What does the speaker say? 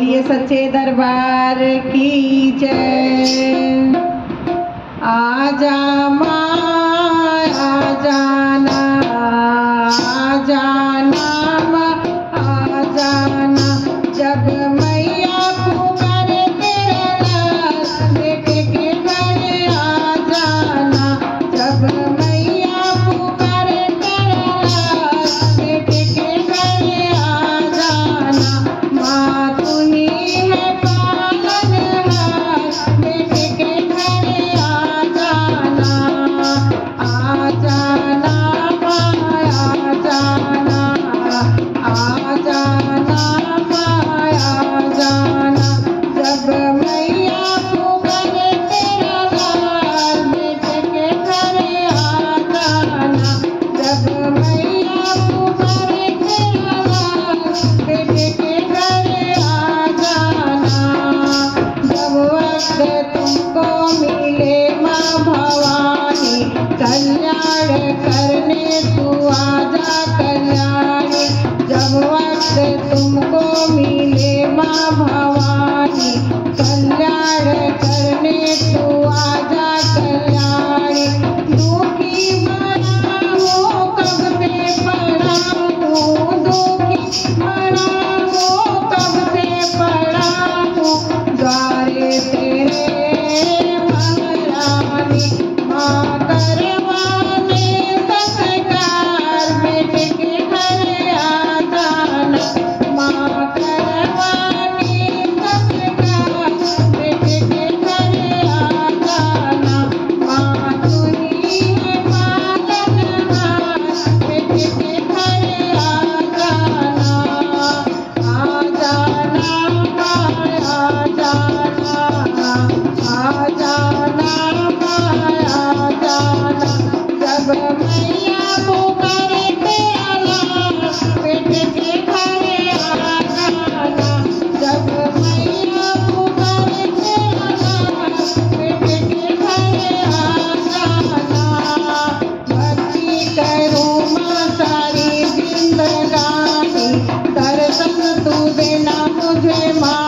बोलिए सच्चे दरबार की जय। आजा माँ आ जाना, आ जाना माँ आ जाना, जब मैया पुकारे तेरा लाल बेटे के घर आ जाना, जब मैया पुकारे तेरा लाल बेटे के घर आ जाना। माँ तूने है पालनहार, बेटे के घर आ जाना, आ जाना माँ आ जाना, आ जाना माँ आ जाना, जब मैया पुकारे तेरा लाल बेटे के घर आ जाना, जब मैया पुकारे तेरा लाल बेटे के घर आ जाना। जब वक्त तुमको मिले माँ भवानी, कल्याण करने तू आजा कल्याणी, जब वक्त तुमको मिले माँ भवानी, कल्याण करने तू आजा कल्याणी। दुखी बना हो कब से पड़ा हूँ, दुखी बना हो कब से पड़ा हूँ, द्वारे तेरे महारानी। माँ करवाने सत्कार बेटे के घर आ जाना, माँ करवाने सत्कार बेटे के घर आ जाना। माँ तूने है पालनहार, बेटे के घर आ जाना, आ जाना माँ आ जाना, आ जाना माँ आ जाना, जब मैया पुकारे तेरा लाल बेटे के घर आ जाना, जब मैया पुकारे तेरा लाल बेटे के घर आ जाना। भक्ति करूँ माँ सारी जिंदगानी, दर्शन तू देना मुझे माँ